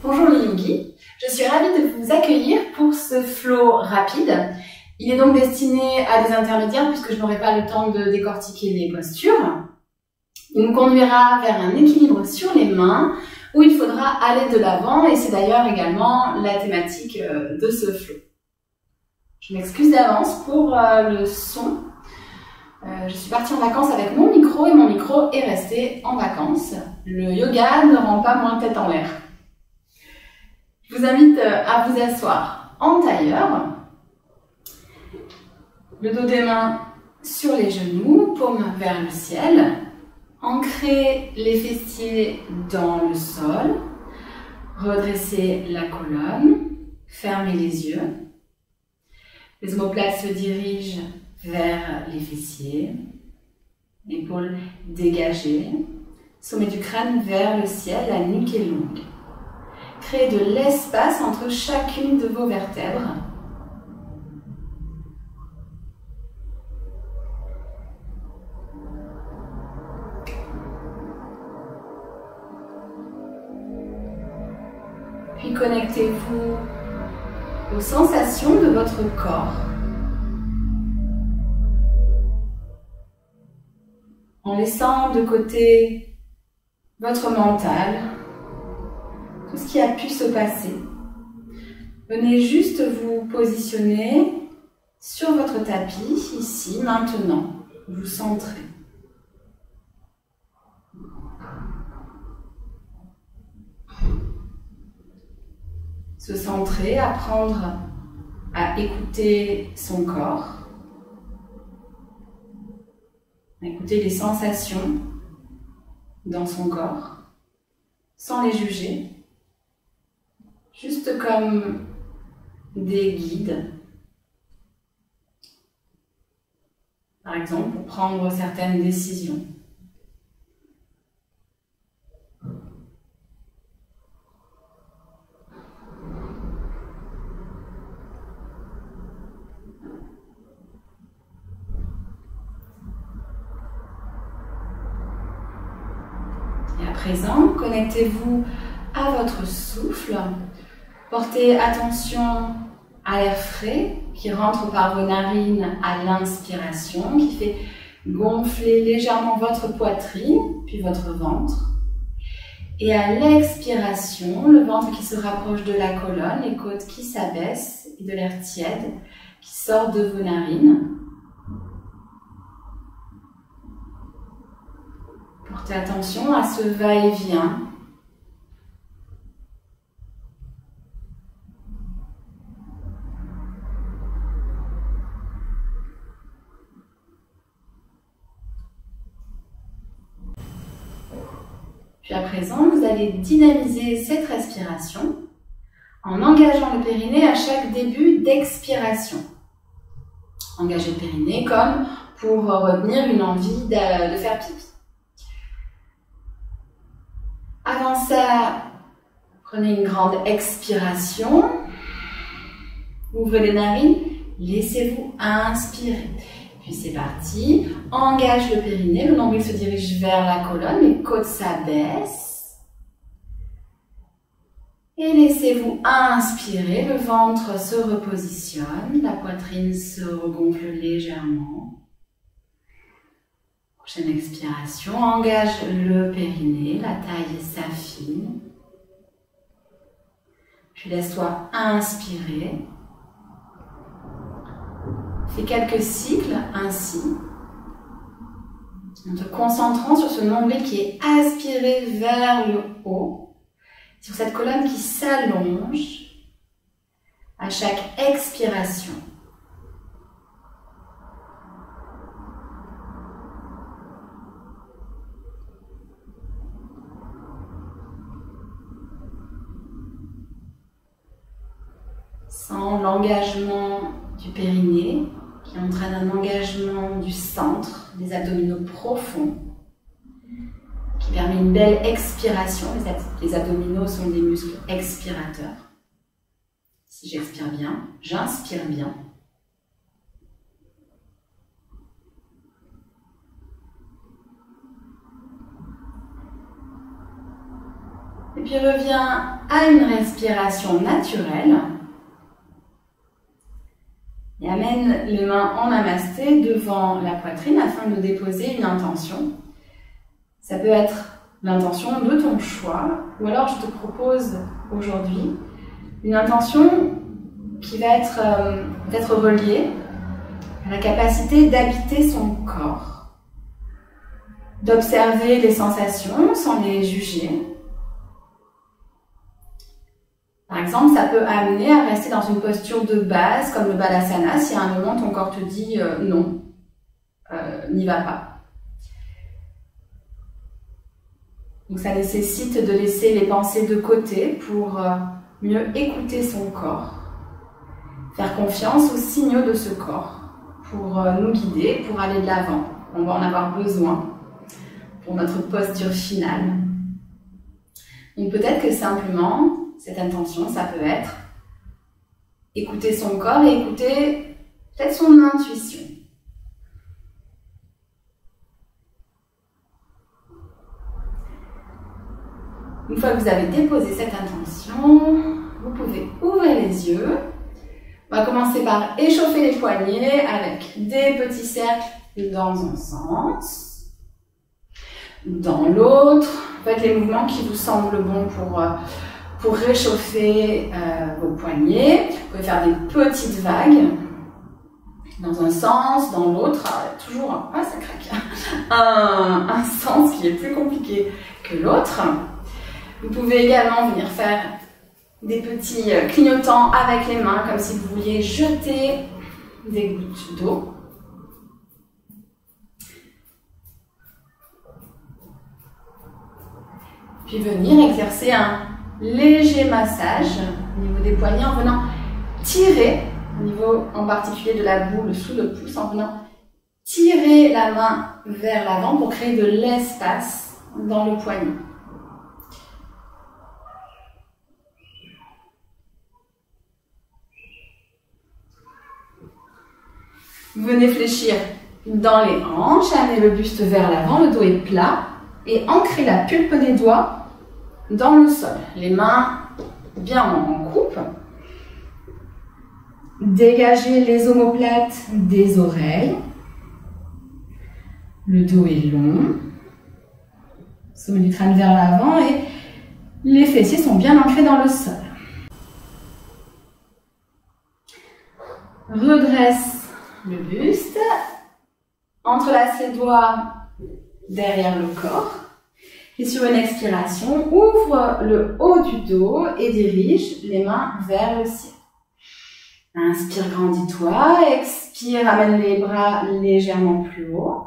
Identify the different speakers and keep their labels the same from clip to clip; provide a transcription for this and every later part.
Speaker 1: Bonjour les yogis, je suis ravie de vous accueillir pour ce flow rapide. Il est donc destiné à des intermédiaires puisque je n'aurai pas le temps de décortiquer les postures. Il nous conduira vers un équilibre sur les mains où il faudra aller de l'avant et c'est d'ailleurs également la thématique de ce flow. Je m'excuse d'avance pour le son. Je suis partie en vacances avec mon micro et mon micro est resté en vacances. Le yoga ne rend pas moins tête en l'air. Je vous invite à vous asseoir en tailleur, le dos des mains sur les genoux, paumes vers le ciel, ancrez les fessiers dans le sol, redressez la colonne, fermez les yeux, les omoplates se dirigent vers les fessiers, épaules dégagées, sommet du crâne vers le ciel, la nuque est longue. Créez de l'espace entre chacune de vos vertèbres. Puis connectez-vous aux sensations de votre corps en laissant de côté votre mental, tout ce qui a pu se passer. Venez juste vous positionner sur votre tapis, ici, maintenant. Vous centrez. Se centrer, apprendre à écouter son corps, à écouter les sensations dans son corps, sans les juger. Juste comme des guides, par exemple pour prendre certaines décisions. Et à présent, connectez-vous à votre souffle. Portez attention à l'air frais qui rentre par vos narines à l'inspiration, qui fait gonfler légèrement votre poitrine, puis votre ventre. Et à l'expiration, le ventre qui se rapproche de la colonne, les côtes qui s'abaissent et de l'air tiède qui sort de vos narines. Portez attention à ce va-et-vient. Puis à présent, vous allez dynamiser cette respiration en engageant le périnée à chaque début d'expiration. Engagez le périnée comme pour retenir une envie de faire pipi. Avant ça, prenez une grande expiration. Ouvrez les narines, laissez-vous inspirer. Puis c'est parti, engage le périnée, le nombril se dirige vers la colonne, les côtes s'abaissent. Et laissez-vous inspirer, le ventre se repositionne, la poitrine se regonfle légèrement. Prochaine expiration, engage le périnée, la taille s'affine. Puis laisse-toi inspirer. Fais quelques cycles ainsi, en te concentrant sur ce nombril qui est aspiré vers le haut, sur cette colonne qui s'allonge à chaque expiration. Sans l'engagement du périnée, qui entraîne un engagement du centre, des abdominaux profonds, qui permet une belle expiration. Les abdominaux sont des muscles expirateurs. Si j'expire bien, j'inspire bien. puis reviens à une respiration naturelle. Et amène les mains en namasté devant la poitrine afin de déposer une intention. Ça peut être l'intention de ton choix, ou alors je te propose aujourd'hui une intention qui va être reliée à la capacité d'habiter son corps, d'observer les sensations sans les juger. Par exemple, ça peut amener à rester dans une posture de base, comme le Balasana, si à un moment ton corps te dit non, n'y va pas. Donc ça nécessite de laisser les pensées de côté pour mieux écouter son corps, faire confiance aux signaux de ce corps pour nous guider, pour aller de l'avant. On va en avoir besoin pour notre posture finale. Donc peut-être que simplement, cette intention, ça peut être écouter son corps et écouter peut-être son intuition. Une fois que vous avez déposé cette intention, vous pouvez ouvrir les yeux. On va commencer par échauffer les poignets avec des petits cercles dans un sens, dans l'autre. Faites les mouvements qui vous semblent bons pour réchauffer vos poignets. Vous pouvez faire des petites vagues dans un sens, dans l'autre. Toujours, ça craque. Un sens qui est plus compliqué que l'autre. Vous pouvez également venir faire des petits clignotants avec les mains, comme si vous vouliez jeter des gouttes d'eau. Puis venir exercer un léger massage au niveau des poignets en venant tirer, au niveau en particulier de la boule sous le pouce, en venant tirer la main vers l'avant pour créer de l'espace dans le poignet. Venez fléchir dans les hanches, amenez le buste vers l'avant, le dos est plat et ancrez la pulpe des doigts dans le sol. Les mains bien en coupe. Dégagez les omoplates des oreilles. Le dos est long. Sommet du crâne vers l'avant et les fessiers sont bien ancrés dans le sol. Redresse le buste, entrelace les doigts derrière le corps et sur une expiration, ouvre le haut du dos et dirige les mains vers le ciel. Inspire, grandis-toi, expire, amène les bras légèrement plus haut.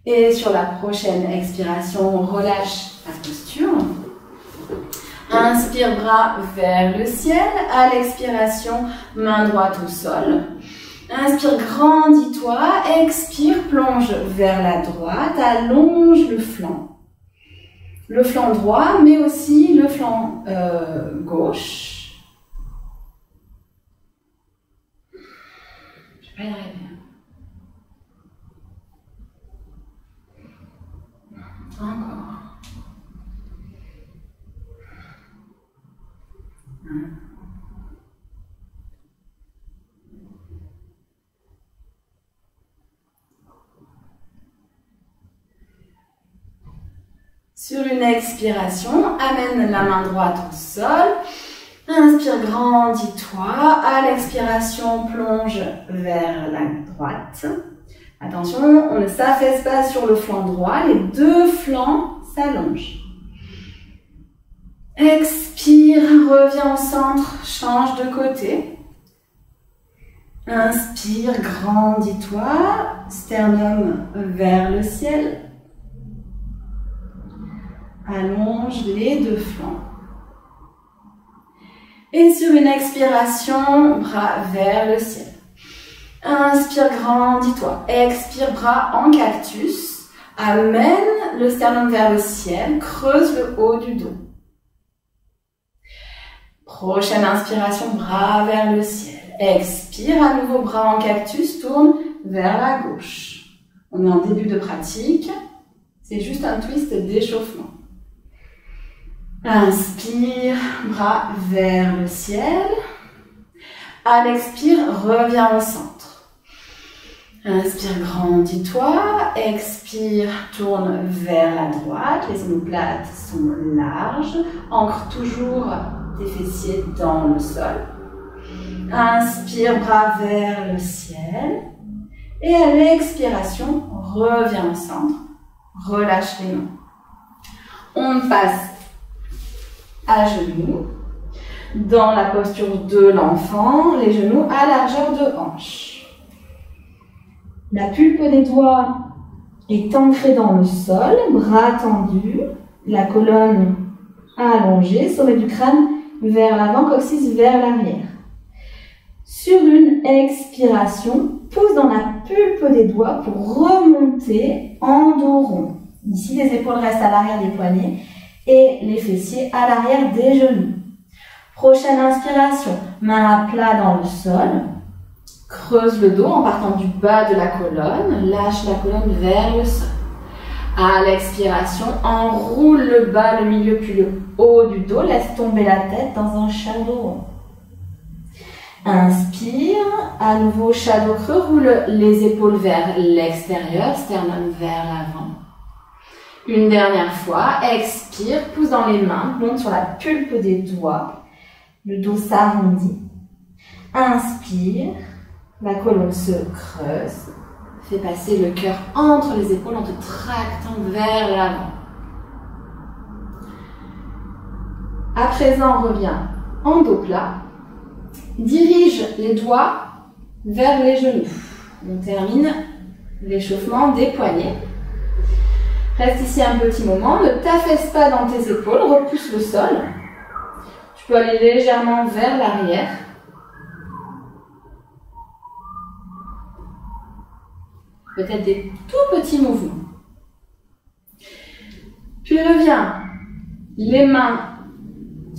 Speaker 1: Et sur la prochaine expiration, relâche la posture. Inspire, bras vers le ciel. À l'expiration, main droite au sol. Inspire, grandis-toi. Expire, plonge vers la droite. Allonge le flanc. Le flanc droit, mais aussi le flanc gauche. Je vais pas y arriver. Encore. Sur une expiration, amène la main droite au sol. Inspire, grandis-toi. À l'expiration, plonge vers la droite. Attention, on ne s'affaisse pas sur le flanc droit. Les deux flancs s'allongent. Expire, reviens au centre, change de côté. Inspire, grandis-toi. Sternum vers le ciel. Allonge les deux flancs. Et sur une expiration, bras vers le ciel. Inspire, grandis-toi. Expire, bras en cactus. Amène le sternum vers le ciel. Creuse le haut du dos. Prochaine inspiration, bras vers le ciel. Expire, à nouveau bras en cactus. Tourne vers la gauche. On est en début de pratique. C'est juste un twist d'échauffement. Inspire, bras vers le ciel. À l'expire, reviens au centre. Inspire, grandis-toi. Expire, tourne vers la droite. Les omoplates sont larges. Ancre toujours tes fessiers dans le sol. Inspire, bras vers le ciel. Et à l'expiration, reviens au centre. Relâche les mains. On passe à genoux. Dans la posture de l'enfant, les genoux à largeur de hanche. La pulpe des doigts est ancrée dans le sol, bras tendus, la colonne allongée, sommet du crâne vers l'avant, coccyx vers l'arrière. Sur une expiration, pousse dans la pulpe des doigts pour remonter en dos rond. Ici, les épaules restent à l'arrière des poignets et les fessiers à l'arrière des genoux. Prochaine inspiration, main à plat dans le sol. Creuse le dos en partant du bas de la colonne. Lâche la colonne vers le sol. À l'expiration, enroule le bas, le milieu puis le haut du dos. Laisse tomber la tête dans un shadow rond. Inspire, à nouveau shadow creux, roule les épaules vers l'extérieur, sternum vers l'avant. Une dernière fois, expire, pousse dans les mains, monte sur la pulpe des doigts. Le dos s'arrondit. Inspire, la colonne se creuse. Fais passer le cœur entre les épaules en te tractant vers l'avant. À présent, reviens en dos plat. Dirige les doigts vers les genoux. On termine l'échauffement des poignets. Reste ici un petit moment. Ne t'affaisse pas dans tes épaules. Repousse le sol. Tu peux aller légèrement vers l'arrière. Peut-être des tout petits mouvements. Puis reviens. Les mains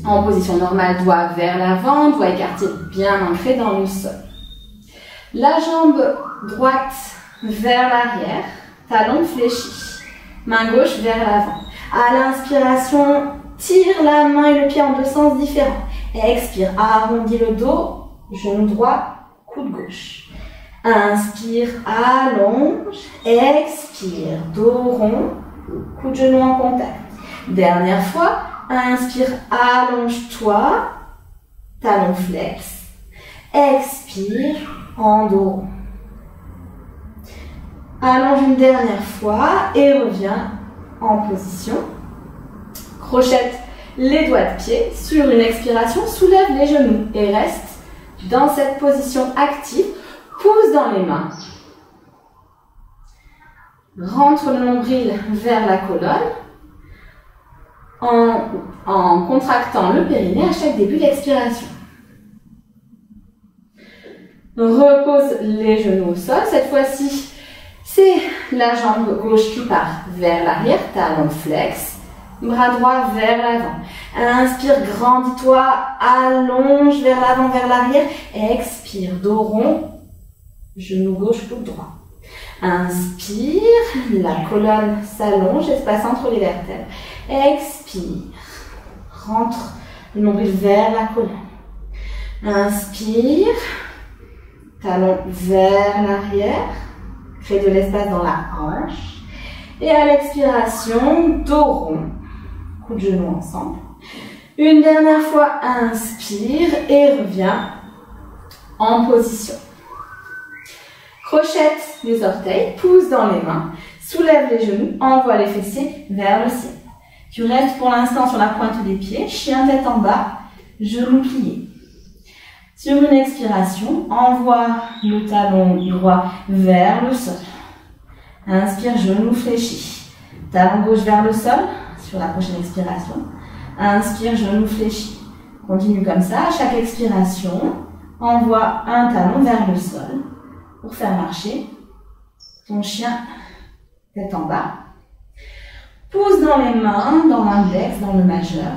Speaker 1: en position normale, doigts vers l'avant, doigts écartés bien ancrés dans le sol. La jambe droite vers l'arrière, talon fléchi. Main gauche vers l'avant. À l'inspiration, tire la main et le pied en deux sens différents. Expire, arrondis le dos, genou droit, coude gauche. Inspire, allonge. Expire, dos rond, coude genou en contact. Dernière fois, inspire, allonge-toi, talon flex. Expire, en dos rond. Allonge une dernière fois et reviens en position. Crochette les doigts de pied. Sur une expiration, soulève les genoux et reste dans cette position active. Pousse dans les mains. Rentre le nombril vers la colonne en contractant le périnée à chaque début d'expiration. Repose les genoux au sol. Cette fois-ci, c'est la jambe gauche qui part vers l'arrière, talon flex, bras droit vers l'avant. Inspire, grandis-toi, allonge vers l'avant, vers l'arrière. Expire, dos rond, genou gauche, coude droit. Inspire, la colonne s'allonge, espace entre les vertèbres. Expire, rentre le nombril vers la colonne. Inspire, talon vers l'arrière. Crée de l'espace dans la hanche. Et à l'expiration, dos rond. Coude de genou ensemble. Une dernière fois, inspire et reviens en position. Crochette les orteils, pousse dans les mains. Soulève les genoux, envoie les fessiers vers le ciel. Tu restes pour l'instant sur la pointe des pieds. Chien tête en bas, genoux pliés. Sur une expiration, envoie le talon droit vers le sol. Inspire, genou fléchi. Talon gauche vers le sol sur la prochaine expiration. Inspire, genou fléchi. Continue comme ça. À chaque expiration, envoie un talon vers le sol pour faire marcher ton chien tête en bas. Pousse dans les mains, dans l'index, dans le majeur,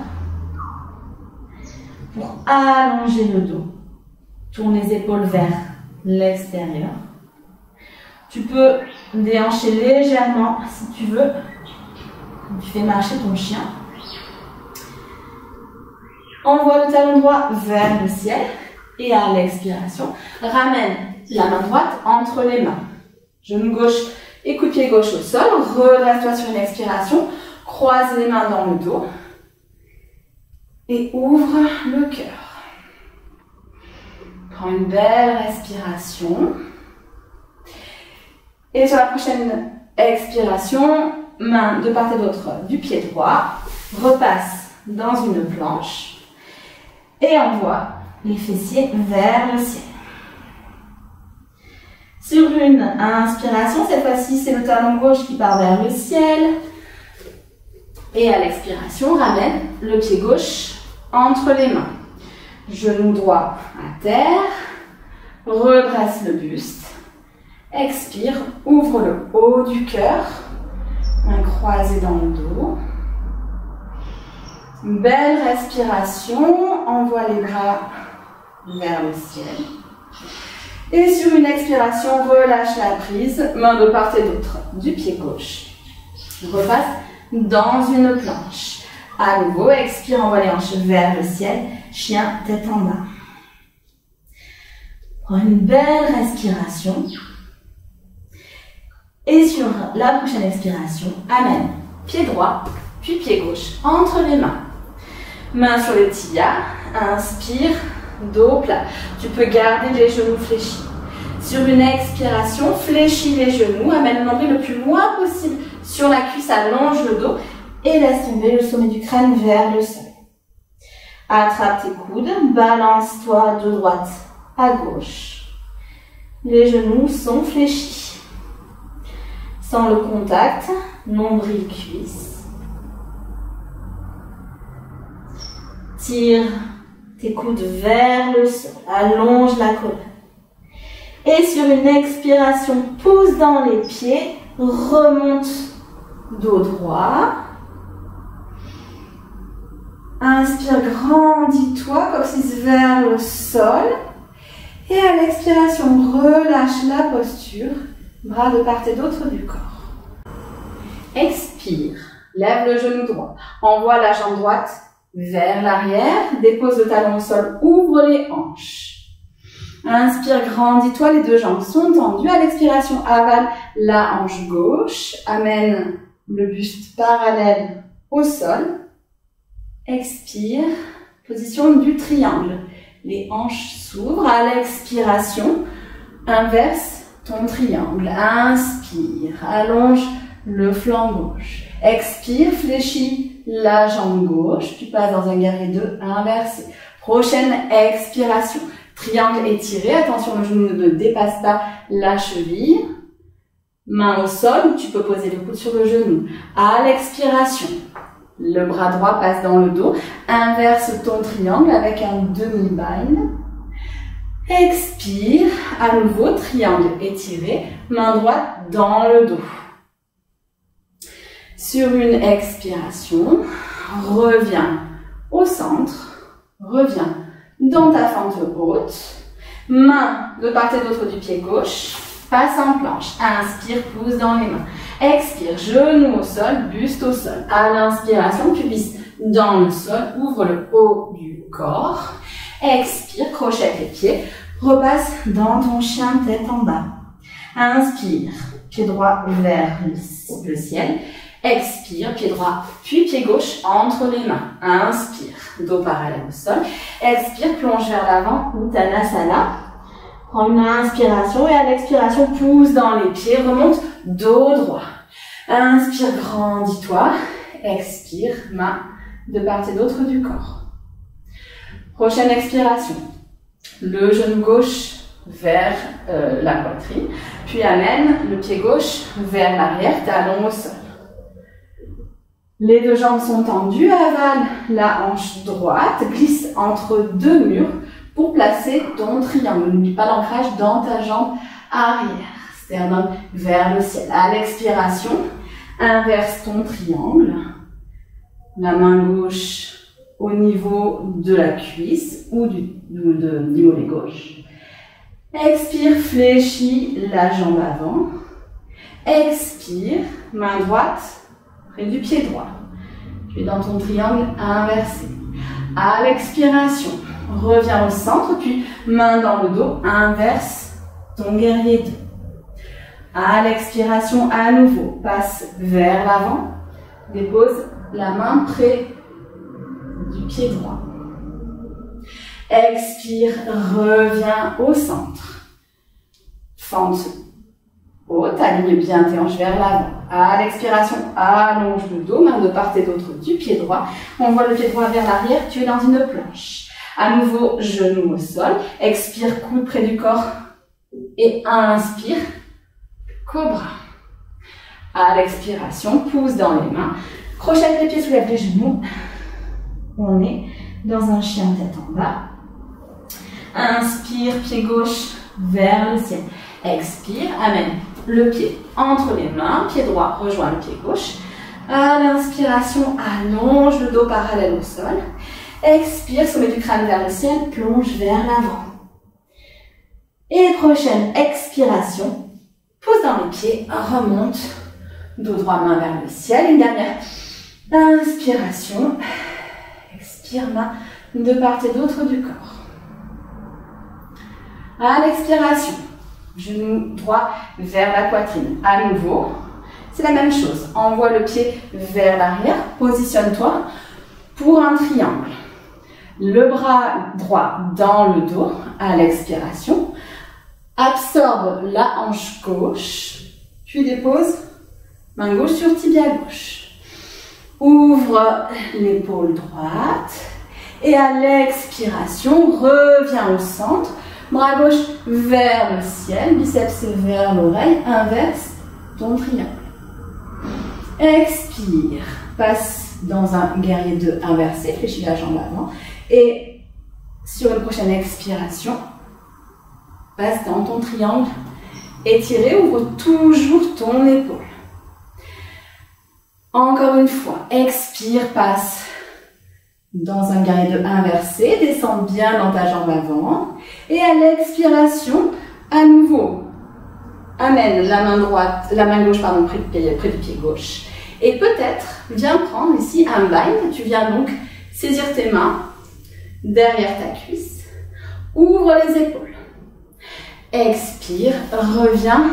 Speaker 1: pour allonger le dos. Tourne les épaules vers l'extérieur. Tu peux déhancher légèrement si tu veux. Tu fais marcher ton chien. Envoie le talon droit vers le ciel. Et à l'expiration, ramène la main droite entre les mains. Genou gauche et coup de pied gauche au sol. Redresse-toi sur une expiration. Croise les mains dans le dos. Et ouvre le cœur. Prends une belle respiration. Et sur la prochaine expiration, main de part et d'autre du pied droit. Repasse dans une planche. Et envoie les fessiers vers le ciel. Sur une inspiration, cette fois-ci, c'est le talon gauche qui part vers le ciel. Et à l'expiration, ramène le pied gauche entre les mains. Genou droit à terre. Redresse le buste. Expire, ouvre le haut du cœur. Main croisée dans le dos. Belle respiration. Envoie les bras vers le ciel. Et sur une expiration, relâche la prise. Main de part et d'autre du pied gauche. Repasse dans une planche. À nouveau, expire, envoie les hanches vers le ciel. Chien, tête en bas. Prends une belle respiration. Et sur la prochaine expiration, amène pied droit, puis pied gauche entre les mains. Main sur les tibias. Inspire, dos plat. Tu peux garder les genoux fléchis. Sur une expiration, fléchis les genoux. Amène le nombril le plus loin possible sur la cuisse. Allonge le dos. Et laisse tomber le sommet du crâne vers le sol. Attrape tes coudes. Balance-toi de droite à gauche. Les genoux sont fléchis. Sens le contact. Nombril cuisse. Tire tes coudes vers le sol. Allonge la colonne. Et sur une expiration, pousse dans les pieds. Remonte dos droit. Inspire, grandis-toi, coccyx vers le sol. Et à l'expiration, relâche la posture. Bras de part et d'autre du corps. Expire. Lève le genou droit. Envoie la jambe droite vers l'arrière. Dépose le talon au sol. Ouvre les hanches. Inspire, grandis-toi. Les deux jambes sont tendues. À l'expiration, avale la hanche gauche. Amène le buste parallèle au sol. Expire, position du triangle. Les hanches s'ouvrent. À l'expiration, inverse ton triangle. Inspire, allonge le flanc gauche. Expire, fléchis la jambe gauche. Tu passes dans un guerrier 2 inversé. Prochaine expiration. Triangle étiré. Attention, le genou ne dépasse pas la cheville. Main au sol, tu peux poser le coude sur le genou. À l'expiration, le bras droit passe dans le dos. Inverse ton triangle avec un demi-bind. Expire. À nouveau, triangle étiré. Main droite dans le dos. Sur une expiration, reviens au centre. Reviens dans ta fente haute. Main de part et d'autre du pied gauche. Passe en planche. Inspire, pousse dans les mains. Expire, genou au sol, buste au sol. À l'inspiration, pubis dans le sol. Ouvre le haut du corps. Expire, crochette les pieds. Repasse dans ton chien tête en bas. Inspire, pied droit vers le ciel. Expire, pied droit, puis pied gauche entre les mains. Inspire, dos parallèle au sol. Expire, plonge vers l'avant, Uttanasana. Prends une inspiration et à l'expiration, pousse dans les pieds, remonte dos droit. Inspire, grandis-toi. Expire, main de part et d'autre du corps. Prochaine expiration. Le genou gauche vers la poitrine. Puis amène le pied gauche vers l'arrière, talon au sol. Les deux jambes sont tendues, avale la hanche droite, glisse entre deux murs pour placer ton triangle. N'oublie pas l'ancrage dans ta jambe arrière. Sternum vers le ciel. À l'expiration, inverse ton triangle. La main gauche au niveau de la cuisse ou du mollet gauche. Expire, fléchis la jambe avant. Expire, main droite près du pied droit. Tu es dans ton triangle inversé. À l'expiration, reviens au centre, puis main dans le dos, inverse ton guerrier 2. À l'expiration, à nouveau, passe vers l'avant, dépose la main près du pied droit. Expire, reviens au centre. Fente haute, aligne bien tes hanches vers l'avant. À l'expiration, allonge le dos, main de part et d'autre du pied droit. On voit le pied droit vers l'arrière, tu es dans une planche. À nouveau, genou au sol. Expire, coude près du corps. Et inspire, cobra. À l'expiration, pouce dans les mains. Crochette les pieds, soulève les genoux. On est dans un chien tête en bas. Inspire, pied gauche vers le ciel. Expire, amène le pied entre les mains. Pied droit rejoint le pied gauche. À l'inspiration, allonge le dos parallèle au sol. Expire, sommet du crâne vers le ciel, plonge vers l'avant. Et prochaine expiration, pouce dans les pieds, remonte, dos droit, main vers le ciel. Une dernière inspiration, expire, main de part et d'autre du corps. À l'expiration, genou droit vers la poitrine. À nouveau, c'est la même chose. Envoie le pied vers l'arrière, positionne-toi pour un triangle. Le bras droit dans le dos, à l'expiration. Absorbe la hanche gauche, puis dépose main gauche sur tibia gauche. Ouvre l'épaule droite et à l'expiration, reviens au centre. Bras gauche vers le ciel, biceps vers l'oreille, inverse ton triangle. Expire, passe dans un guerrier 2 inversé, fléchis la jambe avant. Et sur une prochaine expiration, passe dans ton triangle étiré, ouvre toujours ton épaule. Encore une fois, expire, passe dans un guerrier 2 inversé, descends bien dans ta jambe avant. Et à l'expiration, à nouveau, amène la main gauche près du pied gauche. Et peut-être, viens prendre ici un bind. Tu viens donc saisir tes mains derrière ta cuisse. Ouvre les épaules. Expire, reviens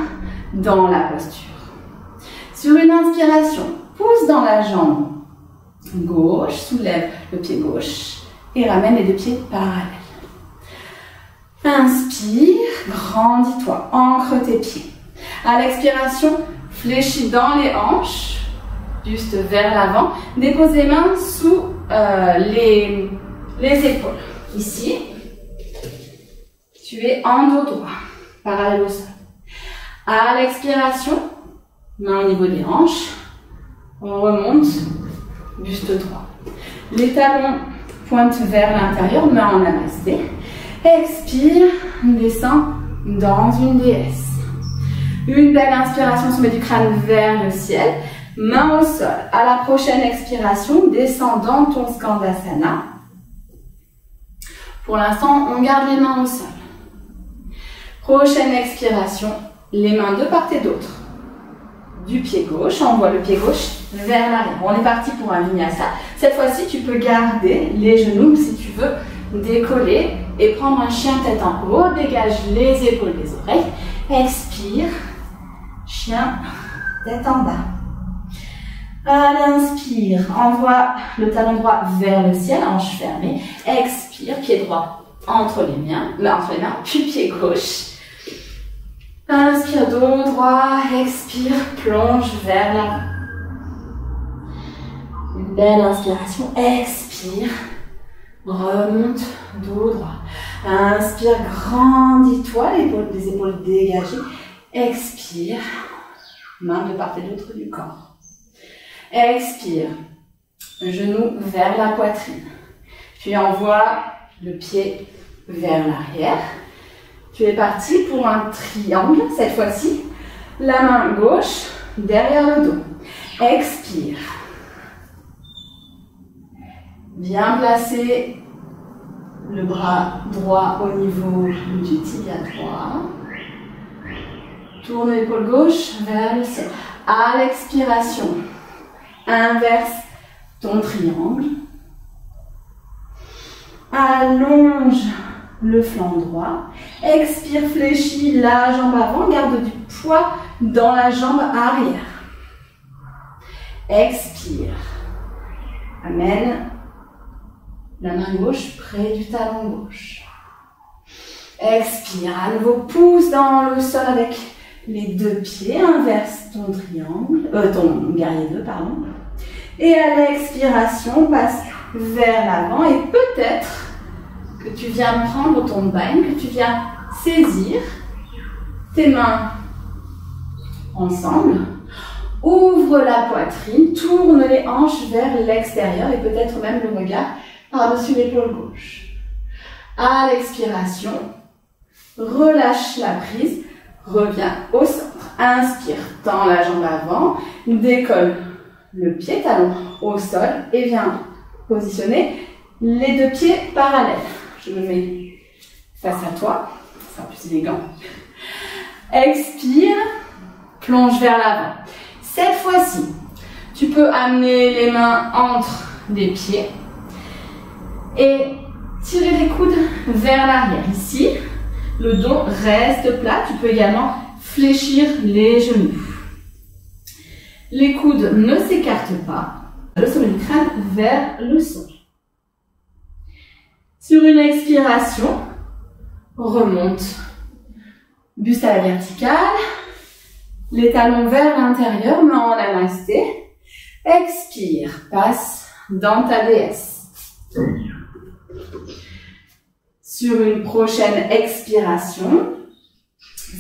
Speaker 1: dans la posture. Sur une inspiration, pousse dans la jambe gauche, soulève le pied gauche et ramène les deux pieds parallèles. Inspire, grandis-toi, ancre tes pieds. À l'expiration, fléchis dans les hanches, buste vers l'avant. Dépose les mains sous les épaules. Ici, tu es en dos droit, parallèle au sol. À l'expiration, main au niveau des hanches, on remonte, buste droit. Les talons pointent vers l'intérieur, main en namasté. Expire, descend dans une déesse. Une belle inspiration, sommet du crâne vers le ciel. Main au sol. À la prochaine expiration, descends dans ton Skandasana. Pour l'instant, on garde les mains au sol. Prochaine expiration, les mains de part et d'autre. Du pied gauche, envoie le pied gauche vers l'arrière. On est parti pour un vinyasa. Cette fois-ci, tu peux garder les genoux si tu veux décoller et prendre un chien tête en haut. Dégage les épaules des oreilles. Expire, chien tête en bas. À l'inspire, envoie le talon droit vers le ciel, hanche fermée. Expire, pied droit entre les mains, puis pied gauche. Inspire, dos droit, expire, plonge vers l'avant. Une belle inspiration, expire, remonte, dos droit. Inspire, grandis-toi, les épaules dégagées. Expire, main de part et d'autre du corps. Expire, genou vers la poitrine. Puis envoie le pied vers l'arrière. Tu es parti pour un triangle, cette fois-ci. La main gauche derrière le dos. Expire. Bien placer le bras droit au niveau du tibia droit. Tourne l'épaule gauche vers le ciel. À l'expiration, inverse ton triangle. Allonge le flanc droit. Expire, fléchis la jambe avant. Garde du poids dans la jambe arrière. Expire. Amène la main gauche près du talon gauche. Expire. À nouveau, pousse dans le sol avec les deux pieds. Inverse ton triangle, ton guerrier 2, pardon. Et à l'expiration, passe vers l'avant et peut-être que tu viens prendre ton bind, que tu viens saisir tes mains ensemble. Ouvre la poitrine, tourne les hanches vers l'extérieur et peut-être même le regard par-dessus l'épaule gauche. À l'expiration, relâche la prise, reviens au centre. Inspire, tends la jambe avant, décolle le pied, talon au sol et viens positionner les deux pieds parallèles. Je me mets face à toi, c'est plus élégant. Expire, plonge vers l'avant. Cette fois-ci, tu peux amener les mains entre les pieds et tirer les coudes vers l'arrière. Ici, le dos reste plat. Tu peux également fléchir les genoux. Les coudes ne s'écartent pas. Le sommet du crâne vers le sol. Sur une expiration, remonte. Buste à la verticale. Les talons vers l'intérieur, main en namasté. Expire, passe dans ta déesse. Sur une prochaine expiration,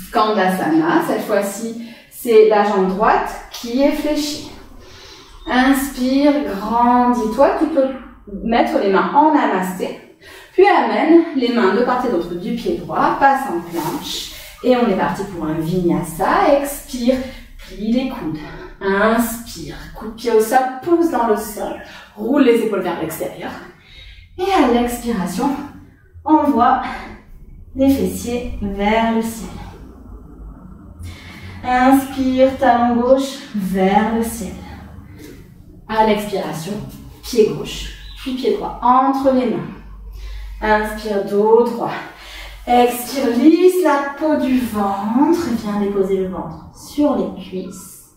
Speaker 1: Skandasana, cette fois-ci, c'est la jambe droite qui est fléchie. Inspire, grandis-toi, tu peux mettre les mains en namasté, puis amène les mains de part et d'autre du pied droit, passe en planche. Et on est parti pour un vinyasa. Expire, plie les coudes. Inspire, coup de pied au sol, pousse dans le sol. Roule les épaules vers l'extérieur. Et à l'expiration, envoie les fessiers vers le ciel. Inspire, talon gauche vers le ciel. À l'expiration, pied gauche, puis pied droit entre les mains. Inspire, dos droit. Expire, lisse la peau du ventre. Viens déposer le ventre sur les cuisses.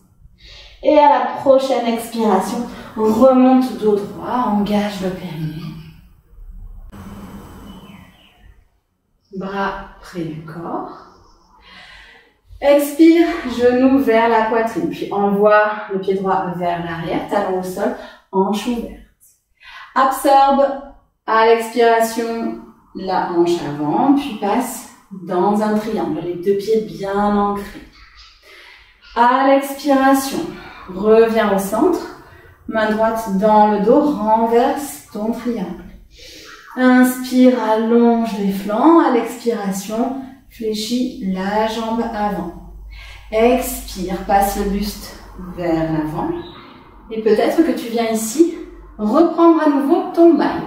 Speaker 1: Et à la prochaine expiration, remonte dos droit, engage le périnée. Bras près du corps. Expire, genou vers la poitrine. Puis envoie le pied droit vers l'arrière, talon au sol, hanche ouverte. Absorbe à l'expiration la hanche avant, puis passe dans un triangle, les deux pieds bien ancrés. À l'expiration, reviens au centre, main droite dans le dos, renverse ton triangle. Inspire, allonge les flancs. À l'expiration, fléchis la jambe avant. Expire, passe le buste vers l'avant. Et peut-être que tu viens ici reprendre à nouveau ton bind.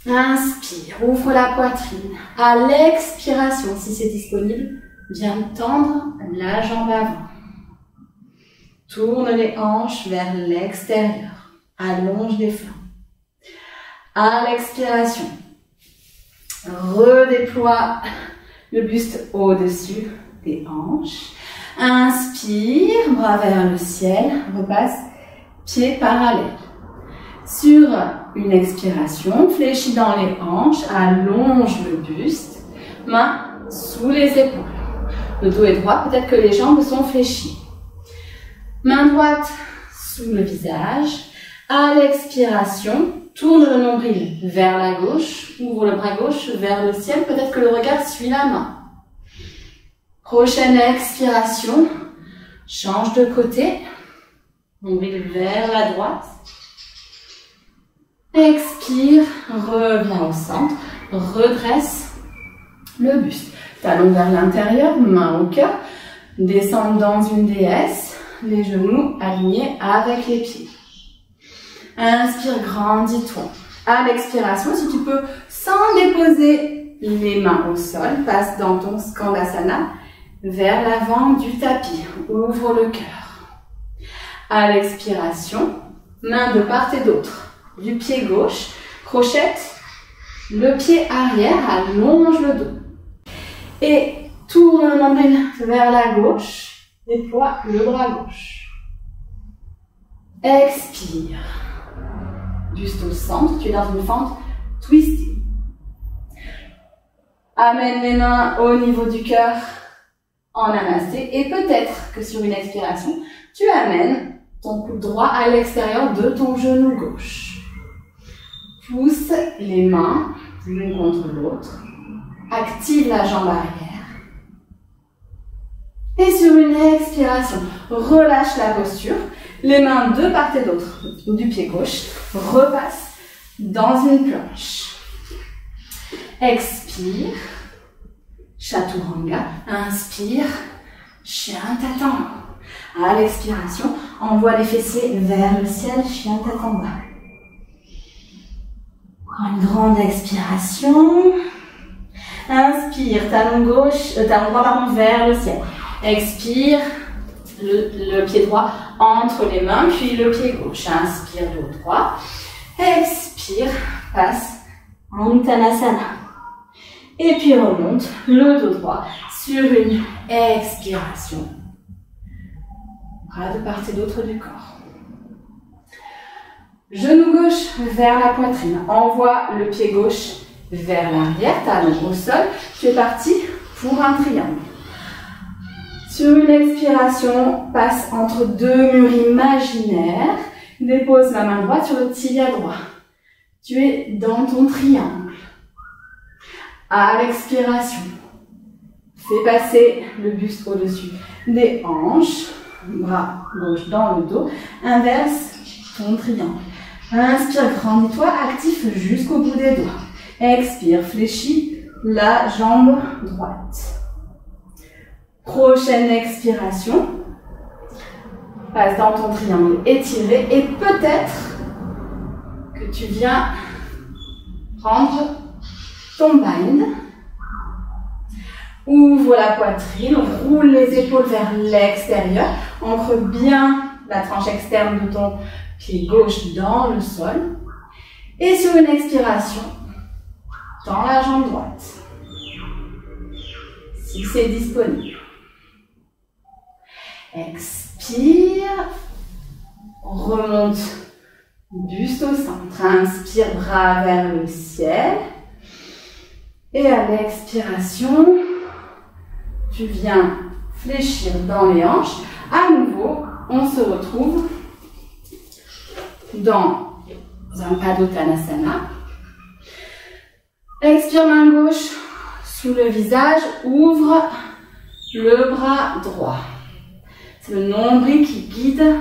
Speaker 1: Inspire, ouvre la poitrine. À l'expiration, si c'est disponible, viens tendre la jambe avant. Tourne les hanches vers l'extérieur. Allonge les flancs. À l'expiration, redéploie le buste au-dessus des hanches. Inspire, bras vers le ciel. Repasse, pieds parallèles. Sur une expiration, fléchis dans les hanches, allonge le buste, main sous les épaules. Le dos est droit, peut-être que les jambes sont fléchies. Main droite sous le visage. À l'expiration, tourne le nombril vers la gauche, ouvre le bras gauche vers le ciel, peut-être que le regard suit la main. Prochaine expiration, change de côté, nombril vers la droite. Expire, reviens au centre, redresse le buste. Talon vers l'intérieur, main au cœur, descends dans une déesse, les genoux alignés avec les pieds. Inspire, grandis-toi. À l'expiration, si tu peux, sans déposer les mains au sol, passe dans ton Skandasana vers l'avant du tapis. Ouvre le cœur. À l'expiration, main de part et d'autre du pied gauche, Crochette le pied arrière, allonge le dos. Et tourne le nombril vers la gauche, déploie le bras gauche. Expire. Buste au centre, tu es dans une fente twistée. Amène les mains au niveau du cœur en namasté et peut-être que sur une expiration, tu amènes ton coude droit à l'extérieur de ton genou gauche. Pousse les mains l'une contre l'autre. Active la jambe arrière. Et sur une expiration, relâche la posture. Les mains de part et d'autre du pied gauche. Repasse dans une planche. Expire. Chaturanga. Inspire. Chien tête en haut. À l'expiration, envoie les fessiers vers le ciel. Chien tête en bas. Une grande expiration. Inspire, talon droit vers le ciel. Expire, le pied droit entre les mains, puis le pied gauche. Inspire, dos droit. Expire, passe en Uttanasana. Et puis remonte le dos droit sur une expiration. Bras de part et d'autre du corps. Genou gauche vers la poitrine. Envoie le pied gauche vers l'arrière, talon au sol. Tu es parti pour un triangle. Sur une expiration, passe entre deux murs imaginaires. Dépose la main droite sur le tibia droit. Tu es dans ton triangle. À l'expiration, fais passer le buste au-dessus des hanches. Bras gauche dans le dos. Inverse ton triangle. Inspire, grandis-toi, actif jusqu'au bout des doigts. Expire, fléchis la jambe droite. Prochaine expiration. Passe dans ton triangle étiré et peut-être que tu viens prendre ton bind. Ouvre la poitrine, roule les épaules vers l'extérieur, ancre bien la tranche externe de ton pied gauche dans le sol. Et sur une expiration, tends la jambe droite. Si c'est disponible. Expire. Remonte buste au centre. Inspire, bras vers le ciel. Et à l'expiration, tu viens fléchir dans les hanches. À nouveau, on se retrouve dans un Padottanasana. Expire, main gauche sous le visage, ouvre le bras droit. C'est le nombril qui guide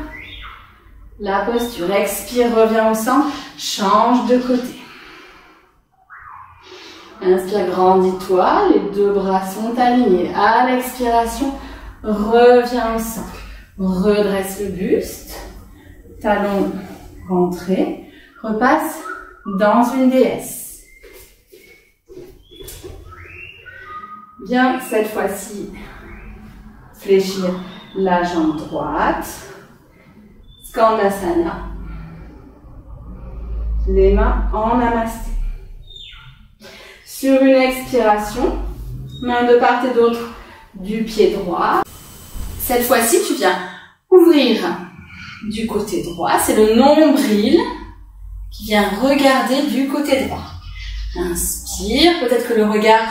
Speaker 1: la posture. Expire, reviens au centre, change de côté. Inspire, grandis-toi, les deux bras sont alignés. À l'expiration, reviens au centre. Redresse le buste, talon rentré, repasse dans une déesse. Viens cette fois-ci fléchir la jambe droite. Skandasana. Les mains en namasté. Sur une expiration, main de part et d'autre du pied droit. Cette fois-ci, tu viens ouvrir du côté droit. C'est le nombril qui vient regarder du côté droit. Inspire. Peut-être que le regard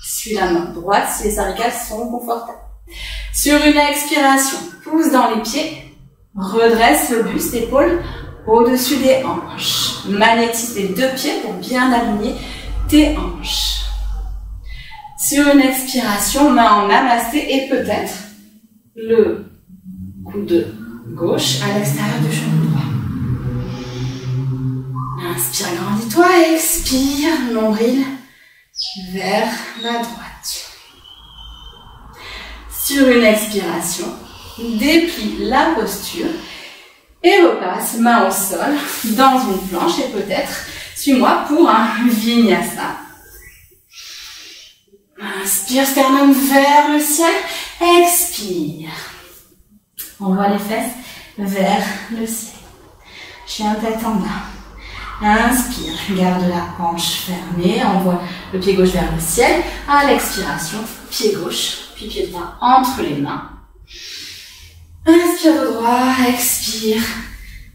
Speaker 1: suit la main droite si les cervicales sont confortables. Sur une expiration, pousse dans les pieds. Redresse le buste, épaules au-dessus des hanches. Magnétise les deux pieds pour bien aligner tes hanches. Sur une expiration, main en namasté et peut-être le coude gauche à l'extérieur du genou droit. Inspire, grandis-toi, expire, nombril vers la droite. Sur une expiration, déplie la posture et repasse main au sol dans une planche et peut-être suis-moi pour un vinyasa. Inspire, sternum vers le ciel. Expire. Envoie les fesses vers le ciel. Chien tête en bas. Inspire, garde la hanche fermée, envoie le pied gauche vers le ciel. À l'expiration, pied gauche, puis pied droit entre les mains. Inspire de droit, expire,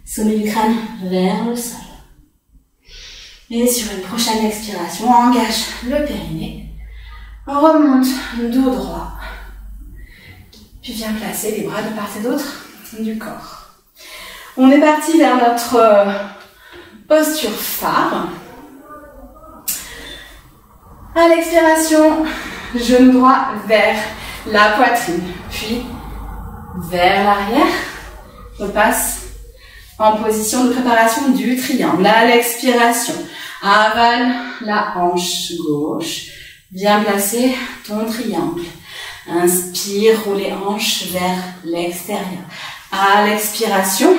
Speaker 1: sommet du crâne vers le sol. Et sur une prochaine expiration, engage le périnée, remonte dos droit, puis viens placer les bras de part et d'autre du corps. On est parti vers notre posture phare. À l'expiration, genou droit vers la poitrine, puis vers l'arrière. Repasse en position de préparation du triangle. À l'expiration, avale la hanche gauche. Viens placer ton triangle. Inspire, roule les hanches vers l'extérieur. À l'expiration,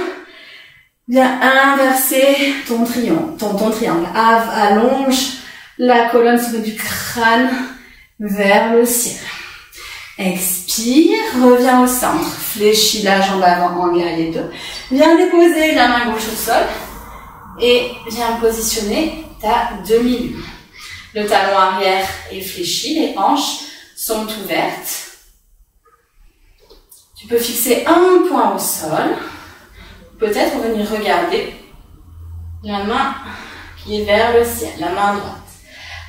Speaker 1: viens inverser ton triangle. Allonge la colonne sommet du crâne vers le ciel. Expire, reviens au centre. Fléchis la jambe avant en guerrier 2. Viens déposer la main gauche au sol et viens positionner ta demi-lune. Le talon arrière est fléchi, les hanches sont ouvertes. Tu peux fixer un point au sol. Peut-être venir regarder la main qui est vers le ciel, la main droite.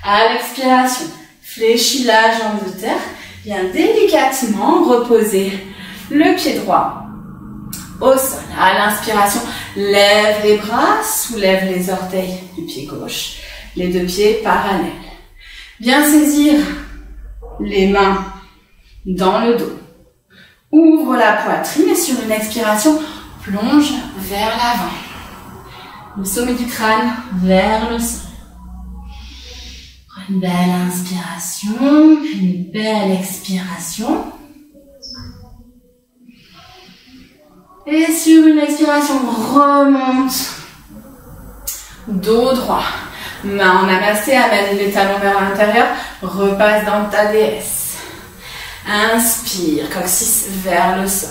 Speaker 1: À l'expiration, fléchis la jambe de terre. Viens délicatement reposer le pied droit au sol. À l'inspiration, lève les bras, soulève les orteils du pied gauche, les deux pieds parallèles. Viens saisir les mains dans le dos. Ouvre la poitrine et sur une expiration, plonge vers l'avant. Le sommet du crâne vers le sol. Une belle inspiration, une belle expiration. Et sur une expiration, remonte. Dos droit. Main en namasté, amène les talons vers l'intérieur. Repasse dans ta déesse. Inspire, coccyx vers le sol.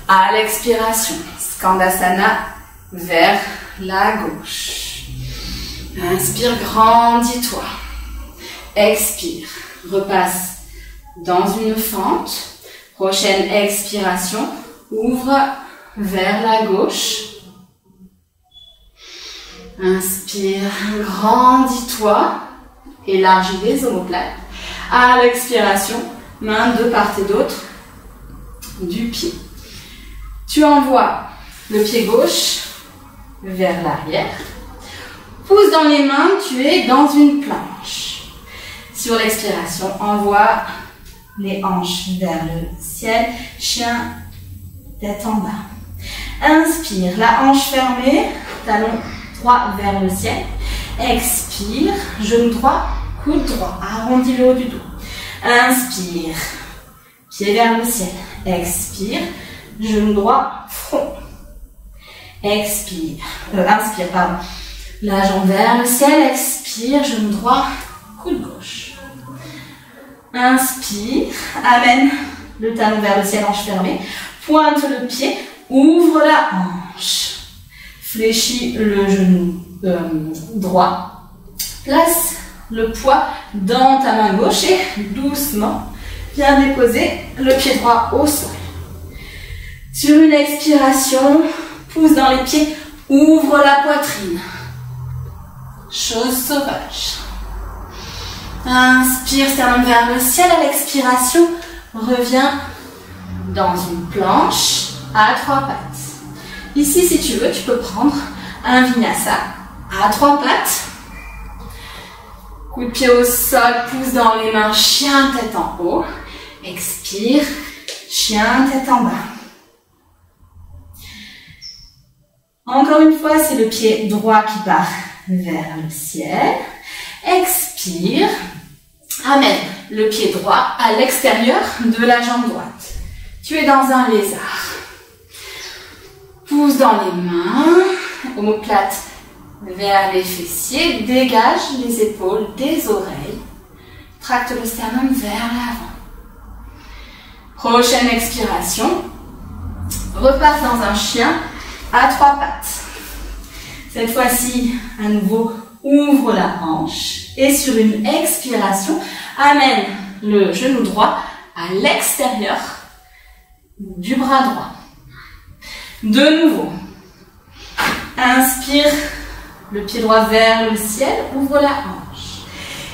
Speaker 1: À l'expiration, Skandasana vers la gauche. Inspire, grandis-toi. Expire, repasse dans une fente. Prochaine expiration, ouvre vers la gauche. Inspire, grandis-toi, élargis les omoplates. À l'expiration, main de part et d'autre du pied. Tu envoies le pied gauche vers l'arrière. Pousse dans les mains, tu es dans une planche. Sur l'expiration, envoie les hanches vers le ciel, chien, tête en bas. Inspire, la hanche fermée, talon droit vers le ciel. Expire, genou droit, coude droit, arrondis le haut du dos. Inspire, pied vers le ciel. Expire, genou droit, front. Expire, inspire, pardon. La jambe vers le ciel, expire, genou droit, coude gauche. Inspire, amène le talon vers le ciel, hanche fermée. Pointe le pied, ouvre la hanche. Fléchis le genou droit. Place le poids dans ta main gauche et doucement, viens déposer le pied droit au sol. Sur une expiration, pousse dans les pieds, ouvre la poitrine. Chose sauvage. Inspire, sternum vers le ciel. À l'expiration, reviens dans une planche à trois pattes. Ici, si tu veux, tu peux prendre un vinyasa à trois pattes. Coup de pied au sol, pouce dans les mains, chien, tête en haut. Expire, chien, tête en bas. Encore une fois, c'est le pied droit qui part vers le ciel. Expire, amène le pied droit à l'extérieur de la jambe droite. Tu es dans un lézard. Pouce dans les mains, omoplate vers les fessiers, dégage les épaules des oreilles. Tracte le sternum vers l'avant. Prochaine expiration, repasse dans un chien à trois pattes.
Speaker 2: Cette fois-ci, à nouveau, ouvre la hanche. Et sur une expiration, amène le genou droit à l'extérieur du bras droit. De nouveau, inspire le pied droit vers le ciel, ouvre la hanche.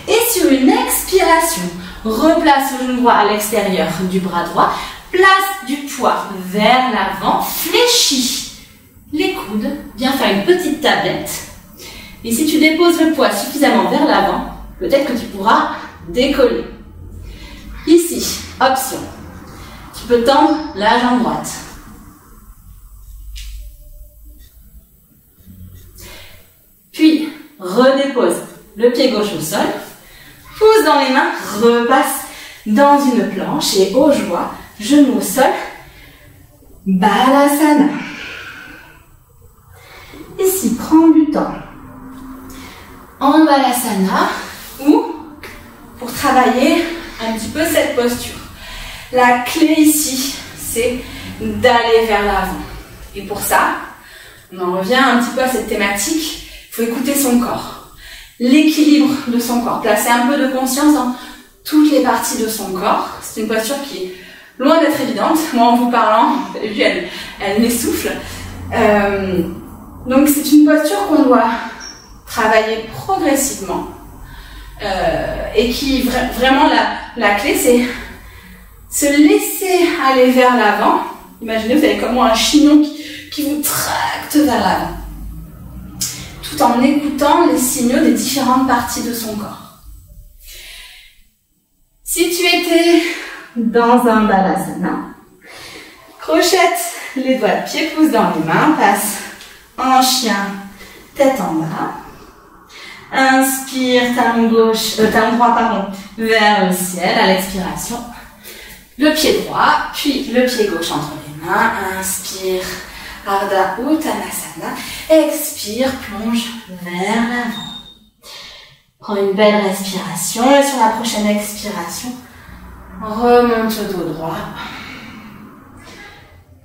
Speaker 2: Et sur une expiration, replace le genou droit à l'extérieur du bras droit, place du poids vers l'avant, fléchis les coudes, viens faire une petite tablette. Et si tu déposes le poids suffisamment vers l'avant, peut-être que tu pourras décoller. Ici, option. Tu peux tendre la jambe droite. Puis, redépose le pied gauche au sol. Pousse dans les mains, repasse dans une planche et au joie, genou au sol. Balasana. Ici, prends du temps en Balasana ou pour travailler un petit peu cette posture. La clé ici, c'est d'aller vers l'avant. Et pour ça, on en revient un petit peu à cette thématique. Il faut écouter son corps, l'équilibre de son corps, placer un peu de conscience dans toutes les parties de son corps. C'est une posture qui est loin d'être évidente. Moi, en vous parlant, vous avez vu, elle m'essouffle. Donc, c'est une posture qu'on doit travailler progressivement et qui, vraiment, la clé, c'est se laisser aller vers l'avant. Imaginez, vous avez comme moi un chignon qui vous tracte vers l'avant, tout en écoutant les signaux des différentes parties de son corps. Si tu étais dans un Balasana, crochette les doigts de pied, pouce dans les mains, passe en chien, tête en bas. Inspire, talon droit, vers le ciel à l'expiration. Le pied droit, puis le pied gauche entre les mains. Inspire, Ardha Uttanasana. Expire, plonge vers l'avant. Prends une belle respiration et sur la prochaine expiration, remonte le dos droit.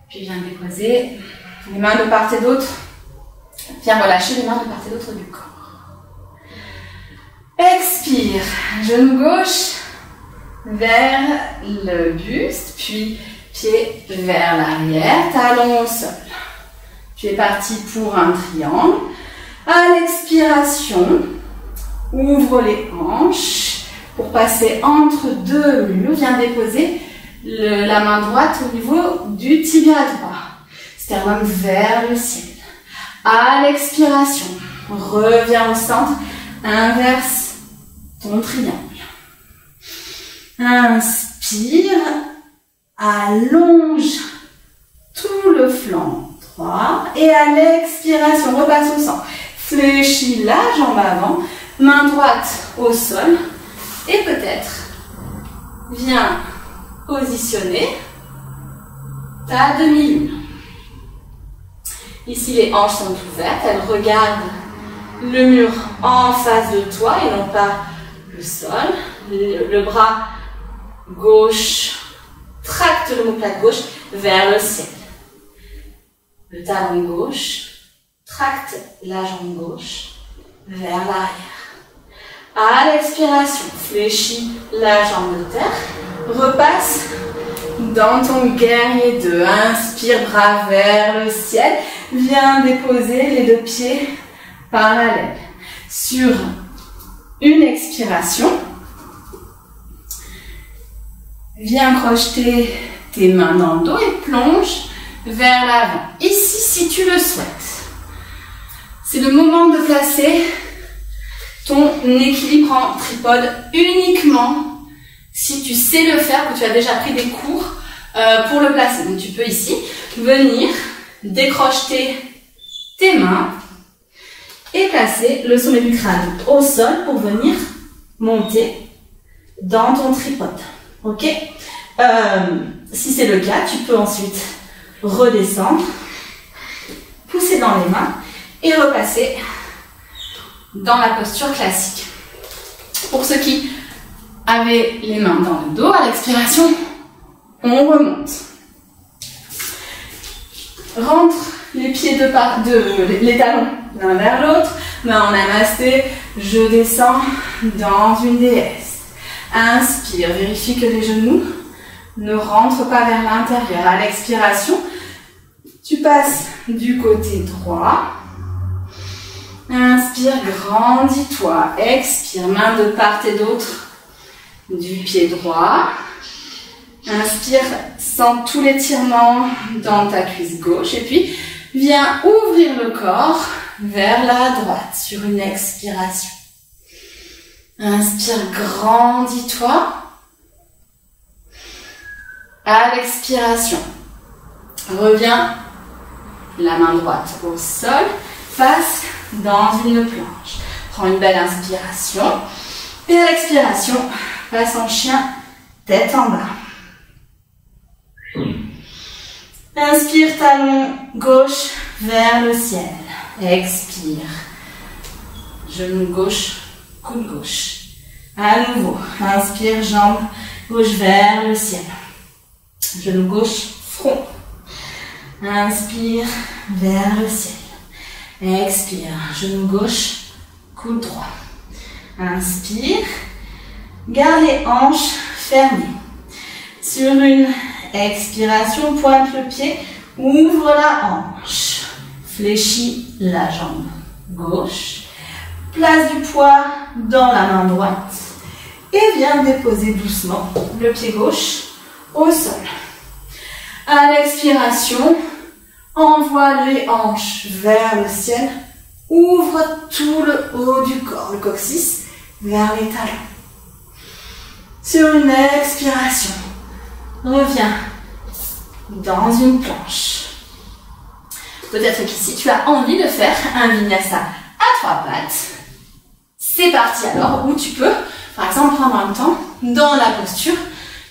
Speaker 2: Puis viens déposer les mains de part et d'autre. Viens relâcher les mains de part et d'autre du corps. Expire, genou gauche vers le buste, puis pied vers l'arrière, talon au sol. Tu es parti pour un triangle. À l'expiration, ouvre les hanches pour passer entre deux murs. Viens déposer la main droite au niveau du tibia droit. Sternum vers le ciel. À l'expiration, reviens au centre, inverse ton triangle. Inspire, allonge tout le flanc droit et à l'expiration, repasse au centre. Fléchis la jambe avant, main droite au sol et peut-être viens positionner ta demi-lune. Ici, les hanches sont ouvertes, elles regardent le mur en face de toi et non pas le sol. Le bras gauche tracte l'omoplate gauche vers le ciel. Le talon gauche tracte la jambe gauche vers l'arrière. À l'expiration, fléchis la jambe de terre. Repasse dans ton guerrier 2. Inspire, bras vers le ciel. Viens déposer les deux pieds parallèles. Sur une expiration, viens crocheter tes mains dans le dos et plonge vers l'avant. Ici, si tu le souhaites, c'est le moment de placer ton équilibre en tripode uniquement si tu sais le faire, que tu as déjà pris des cours pour le placer. Donc tu peux ici venir décrocher tes mains et placer le sommet du crâne au sol pour venir monter dans ton tripode. Ok, si c'est le cas, tu peux ensuite redescendre, pousser dans les mains et repasser dans la posture classique. Pour ceux qui avaient les mains dans le dos, à l'expiration, on remonte. Rentre les pieds les talons l'un vers l'autre. Main en namasté. Je descends dans une déesse. Inspire. Vérifie que les genoux ne rentrent pas vers l'intérieur. À l'expiration, tu passes du côté droit. Inspire, grandis-toi. Expire, main de part et d'autre du pied droit. Inspire, sens tout l'étirement dans ta cuisse gauche. Et puis, viens ouvrir le corps vers la droite sur une expiration. Inspire, grandis-toi. À l'expiration, reviens, la main droite au sol, passe dans une planche. Prends une belle inspiration. Et à l'expiration, passe en chien, tête en bas. Inspire, talon gauche vers le ciel. Expire. Genou gauche, coude gauche. À nouveau, inspire, jambe gauche vers le ciel. Genou gauche, front. Inspire, vers le ciel. Expire, genou gauche, coude droit. Inspire, garde les hanches fermées. Sur une expiration, pointe le pied, ouvre la hanche. Fléchis la jambe gauche. Place du poids dans la main droite. Et viens déposer doucement le pied gauche au sol. À l'expiration, envoie les hanches vers le ciel. Ouvre tout le haut du corps, le coccyx, vers les talons. Sur une expiration, reviens dans une planche. Peut-être qu'ici, tu as envie de faire un vinyasa à 3 pattes. C'est parti alors, où tu peux, par exemple, prendre un temps dans la posture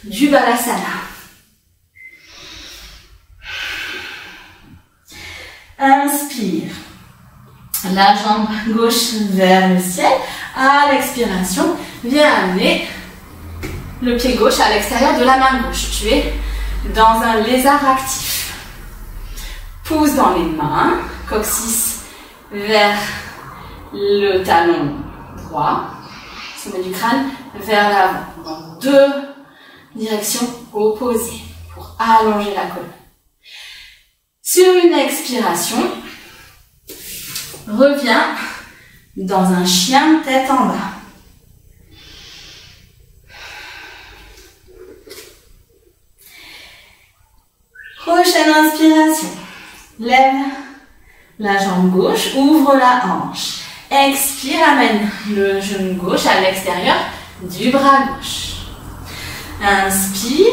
Speaker 2: du Balasana. Inspire. La jambe gauche vers le ciel. À l'expiration, viens amener le pied gauche à l'extérieur de la main gauche. Tu es dans un lézard actif. Pousse dans les mains. Coccyx vers le talon droit. Sommet du crâne vers l'avant. Dans 2 directions opposées pour allonger la colonne. Sur une expiration, reviens dans un chien tête en bas. Prochaine inspiration. Lève la jambe gauche, ouvre la hanche. Expire, amène le genou gauche à l'extérieur du bras gauche. Inspire,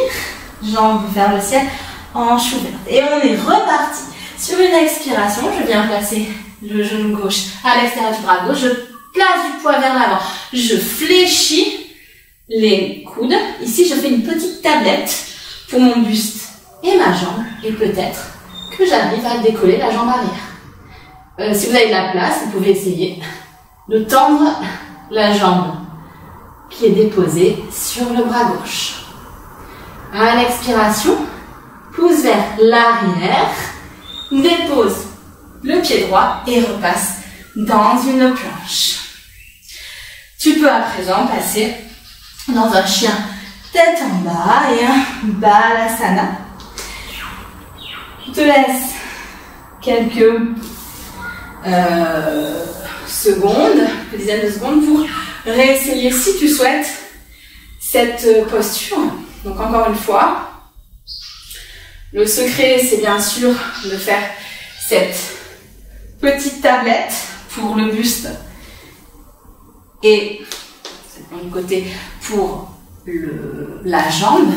Speaker 2: jambe vers le ciel, hanche ouverte. Et on est reparti. Sur une expiration, je viens placer le genou gauche à l'extérieur du bras gauche. Je place du poids vers l'avant. Je fléchis les coudes. Ici, je fais une petite tablette pour mon buste et ma jambe. Et peut-être que j'arrive à décoller la jambe arrière. Si vous avez de la place, vous pouvez essayer de tendre la jambe qui est déposée sur le bras gauche. À l'expiration, pousse vers l'arrière, dépose le pied droit et repasse dans une planche. Tu peux à présent passer dans un chien tête en bas et un Balasana. Je te laisse quelques secondes, une dizaine de secondes pour réessayer si tu souhaites cette posture. Donc encore une fois, le secret c'est bien sûr de faire cette petite tablette pour le buste et du côté pour la jambe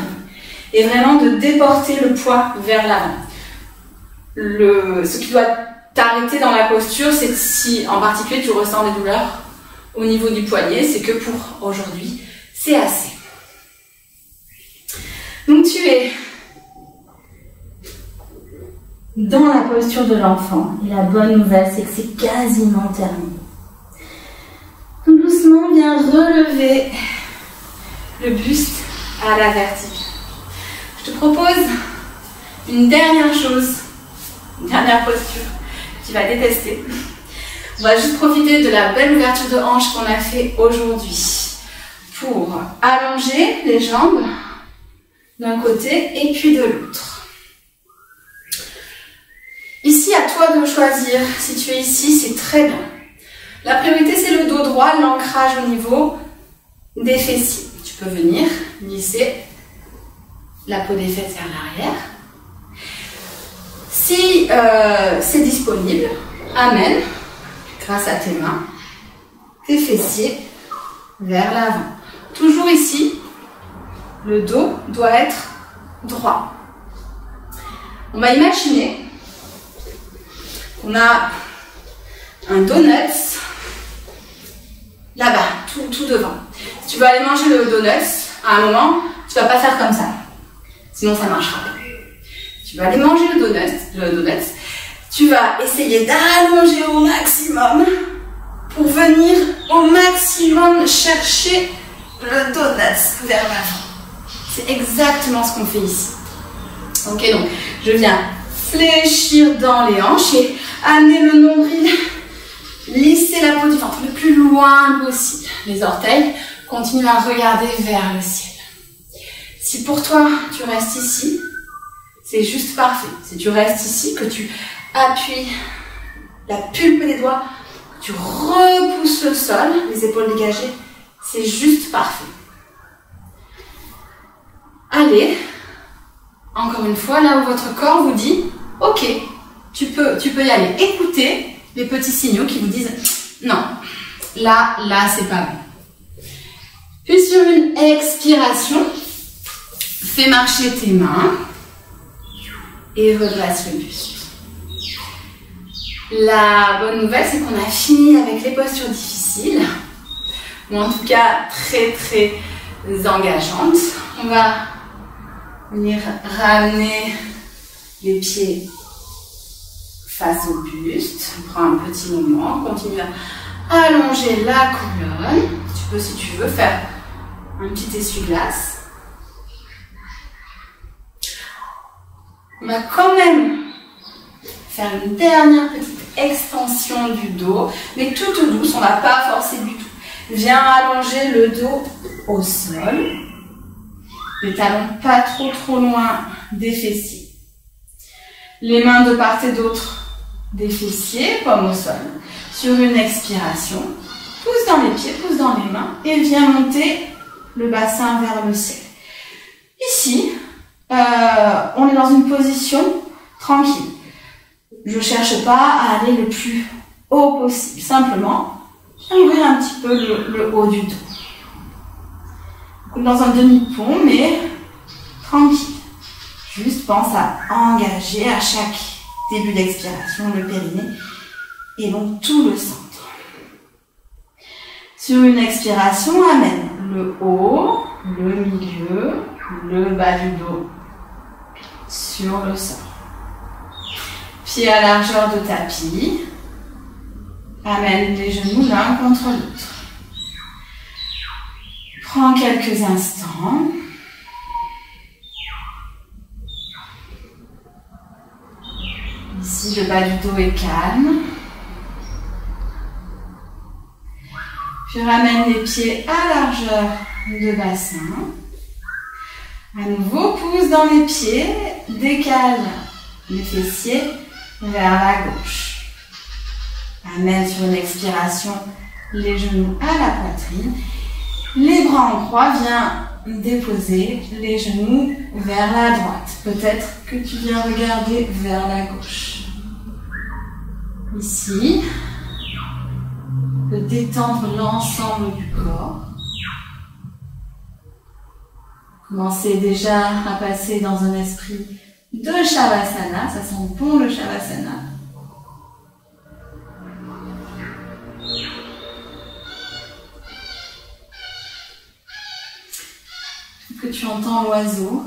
Speaker 2: et vraiment de déporter le poids vers l'avant. Ce qui doit t'arrêter dans la posture, c'est si en particulier tu ressens des douleurs au niveau du poignet, c'est que pour aujourd'hui, c'est assez. Donc tu es dans la posture de l'enfant. Et la bonne nouvelle, c'est que c'est quasiment terminé. Donc doucement, viens relever le buste à la verticale. Je te propose une dernière chose Dernière posture, tu vas détester. On va juste profiter de la belle ouverture de hanche qu'on a fait aujourd'hui pour allonger les jambes d'un côté et puis de l'autre. Ici, à toi de choisir. Si tu es ici, c'est très bien. La priorité, c'est le dos droit, l'ancrage au niveau des fessiers. Tu peux venir glisser la peau des fesses vers l'arrière. Si c'est disponible, amène, grâce à tes mains, tes fessiers vers l'avant. Toujours ici, le dos doit être droit. On va imaginer qu'on a un donut là-bas, tout devant. Si tu veux aller manger le donut, à un moment, tu vas pas faire comme ça. Sinon, ça marchera pas. Tu vas aller manger le donut. Tu vas essayer d'allonger au maximum pour venir au maximum chercher le donut vers l'avant. C'est exactement ce qu'on fait ici. Ok, donc je viens fléchir dans les hanches et amener le nombril, lisser la peau du ventre le plus loin possible. Les orteils continuent à regarder vers le ciel. Si pour toi, tu restes ici, c'est juste parfait. Si tu restes ici, que tu appuies la pulpe des doigts, que tu repousses le sol, les épaules dégagées, c'est juste parfait. Allez, encore une fois, là où votre corps vous dit « Ok, tu peux y aller ». Écoutez les petits signaux qui vous disent « Non, là, c'est pas bon ». Puis sur une expiration, fais marcher tes mains et redresse le buste. La bonne nouvelle, c'est qu'on a fini avec les postures difficiles, ou en tout cas très très engageantes. On va venir ramener les pieds face au buste. On prend un petit moment, continue à allonger la colonne. Tu peux, si tu veux, faire un petit essuie-glace. On va quand même faire une dernière petite extension du dos, mais toute douce, on ne va pas forcer du tout. Viens allonger le dos au sol. Les talons pas trop loin des fessiers. Les mains de part et d'autre des fessiers, paume au sol. Sur une expiration, pousse dans les pieds, pousse dans les mains et viens monter le bassin vers le ciel. Ici, on est dans une position tranquille. Je ne cherche pas à aller le plus haut possible. Simplement, ouvrir un petit peu le haut du dos. Dans un demi-pont, mais tranquille. Juste pense à engager à chaque début d'expiration le périnée et donc tout le centre. Sur une expiration, amène le haut, le milieu, le bas du dos sur le sol. Pieds à largeur de tapis. Amène les genoux l'un contre l'autre. Prends quelques instants. Ici, le bas du dos est calme. Puis ramène les pieds à largeur de bassin. À nouveau, pousse dans les pieds, décale les fessiers vers la gauche. Amène sur une expiration les genoux à la poitrine. Les bras en croix, viens déposer les genoux vers la droite. Peut-être que tu viens regarder vers la gauche. Ici, de détendre l'ensemble du corps. Commencez déjà à passer dans un esprit de Shavasana. Ça sent bon le Shavasana. Que tu entends l'oiseau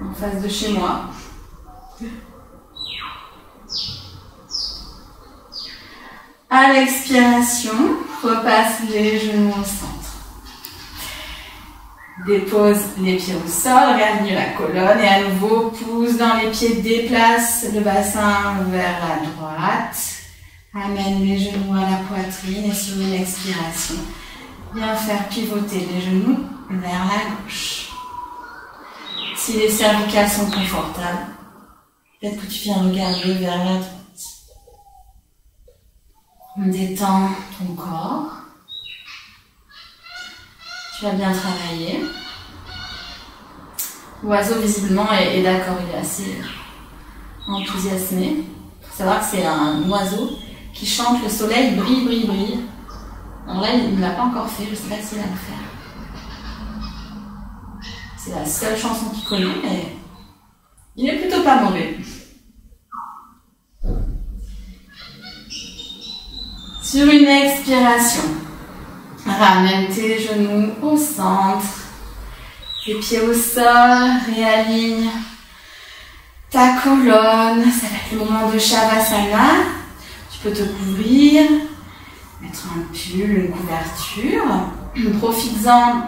Speaker 2: en face de chez moi. À l'expiration, repasse les genoux au centre. Dépose les pieds au sol, regarde mieux la colonne et à nouveau pousse dans les pieds, déplace le bassin vers la droite. Amène les genoux à la poitrine et sur une expiration, bien faire pivoter les genoux vers la gauche. Si les cervicales sont confortables, peut-être que tu viens regarder vers la droite. On détend ton corps. Tu vas bien travailler. L'oiseau, visiblement, est d'accord, il est assez enthousiasmé. Il faut savoir que c'est un oiseau qui chante le soleil brille, brille, brille. Alors là, il ne l'a pas encore fait, je ne sais pas s'il va le faire. C'est la seule chanson qu'il connaît, mais il est plutôt pas mauvais. Sur une expiration, ramène tes genoux au centre, tes pieds au sol, réaligne ta colonne. Ça va être le moment de Shavasana. Tu peux te couvrir, mettre un pull, une couverture. Profites-en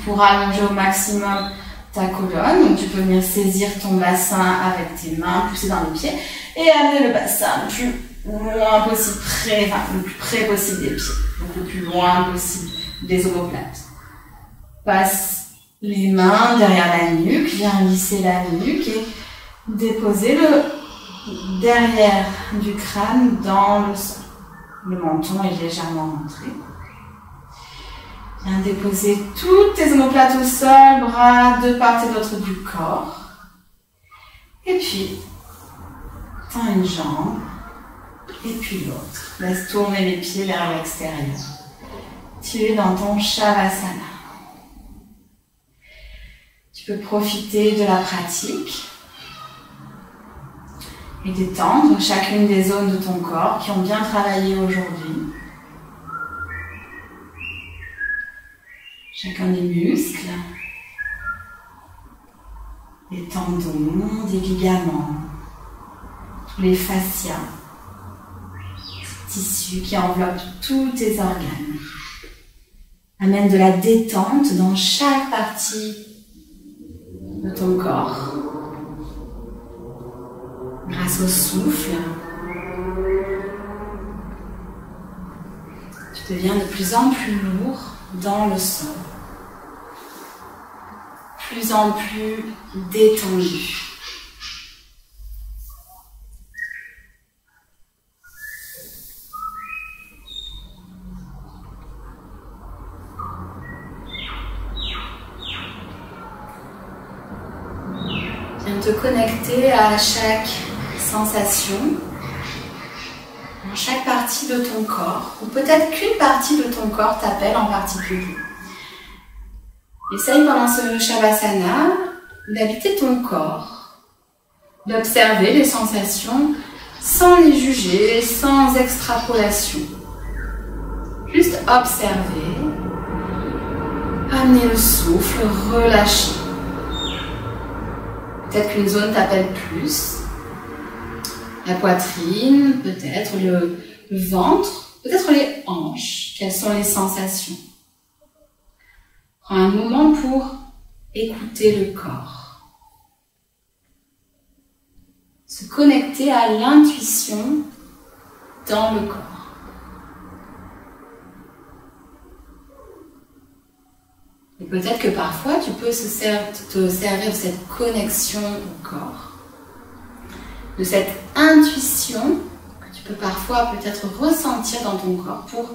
Speaker 2: pour allonger au maximum ta colonne. Donc tu peux venir saisir ton bassin avec tes mains, pousser dans les pieds et amener le bassin le plus loin possible, le plus près possible des pieds, donc le plus loin possible des omoplates. Passe les mains derrière la nuque, viens lisser la nuque et déposer le derrière du crâne dans le sol. Le menton est légèrement rentré. Viens déposer toutes tes omoplates au sol, bras de part et d'autre du corps. Et puis, tends une jambe. Et puis l'autre. Laisse tourner les pieds vers l'extérieur. Tu es dans ton Shavasana. Tu peux profiter de la pratique et détendre chacune des zones de ton corps qui ont bien travaillé aujourd'hui. Chacun des muscles, des tendons, des ligaments, tous les fascias. Tissu qui enveloppe tous tes organes. Amène de la détente dans chaque partie de ton corps. Grâce au souffle, tu deviens de plus en plus lourd dans le sol. Plus en plus détendu. Te connecter à chaque sensation, dans chaque partie de ton corps, ou peut-être qu'une partie de ton corps t'appelle en particulier. Essaye pendant ce Shavasana d'habiter ton corps, d'observer les sensations sans les juger, sans extrapolation. Juste observer, amener le souffle, relâcher. Peut-être qu'une zone t'appelle plus. La poitrine, peut-être le ventre, peut-être les hanches. Quelles sont les sensations? Prends un moment pour écouter le corps. Se connecter à l'intuition dans le corps. Et peut-être que parfois, tu peux te servir de cette connexion au corps, de cette intuition que tu peux parfois peut-être ressentir dans ton corps pour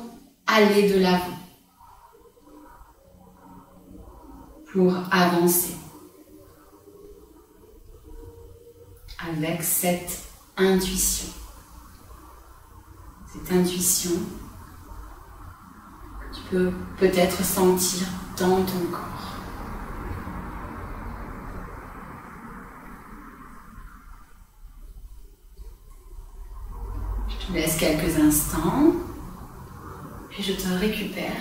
Speaker 2: aller de l'avant, pour avancer avec cette intuition. Cette intuition que tu peux peut-être sentir dans ton corps. Je te laisse quelques instants, puis je te récupère.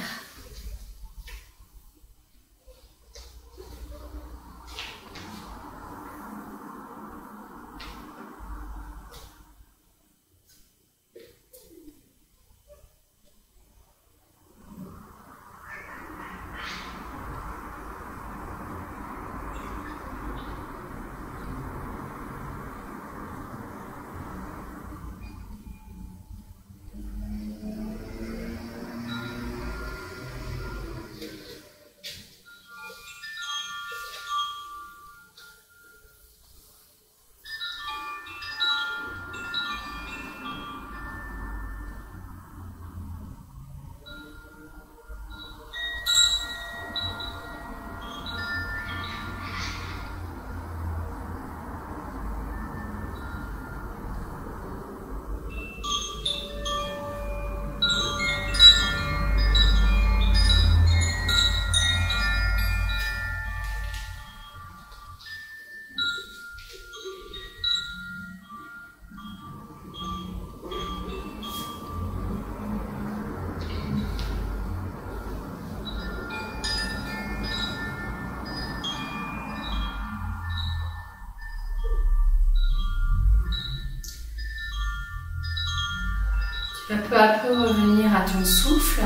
Speaker 2: Tu vas peu à peu revenir à ton souffle,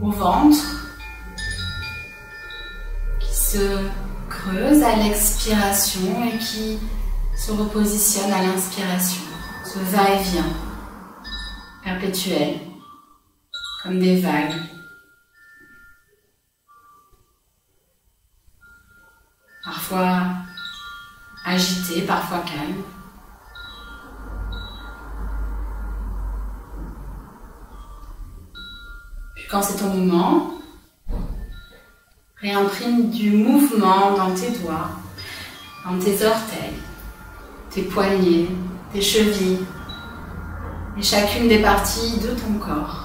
Speaker 2: au ventre, qui se creuse à l'expiration et qui se repositionne à l'inspiration. Ce va-et-vient perpétuel, comme des vagues. Parfois agité, parfois calme. Puis quand c'est ton moment, réimprime du mouvement dans tes doigts, dans tes orteils, tes poignets, tes chevilles et chacune des parties de ton corps.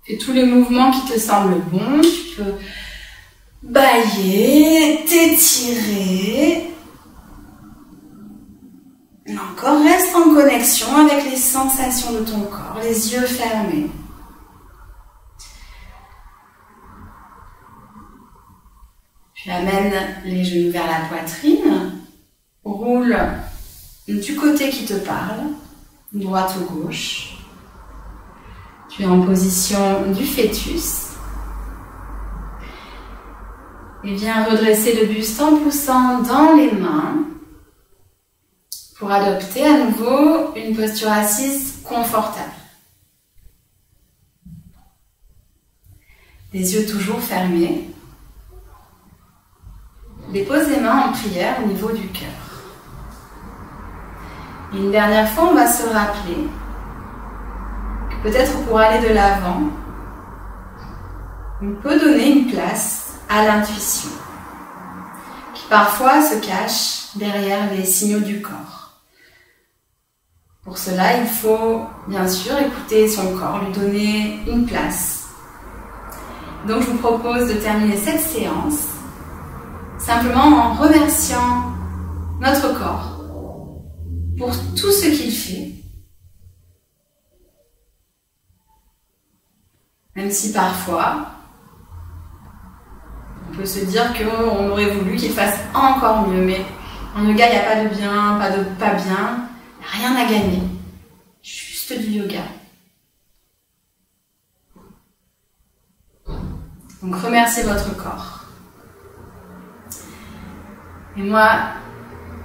Speaker 2: Fais tous les mouvements qui te semblent bons. Tu peux bâiller, t'étirer. Encore, reste en connexion avec les sensations de ton corps, les yeux fermés. Puis amène les genoux vers la poitrine. Roule du côté qui te parle, droite ou gauche. Tu es en position du fœtus. Et viens redresser le buste en poussant dans les mains pour adopter à nouveau une posture assise confortable. Les yeux toujours fermés. Dépose les mains en prière au niveau du cœur. Et une dernière fois, on va se rappeler que peut-être pour aller de l'avant, on peut donner une place à l'intuition, qui parfois se cache derrière les signaux du corps. Pour cela, il faut bien sûr écouter son corps, lui donner une place. Donc je vous propose de terminer cette séance simplement en remerciant notre corps pour tout ce qu'il fait, même si parfois on peut se dire qu'on aurait voulu qu'il fasse encore mieux, mais en yoga il n'y a pas de bien, pas de pas bien, il n'y a rien à gagner, juste du yoga. Donc remerciez votre corps. Et moi,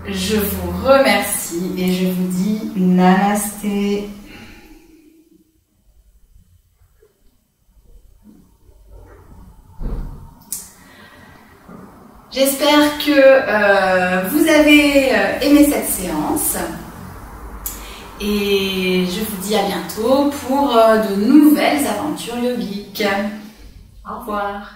Speaker 2: je vous remercie et je vous dis namasté. J'espère que vous avez aimé cette séance et je vous dis à bientôt pour de nouvelles aventures yogiques. Au revoir.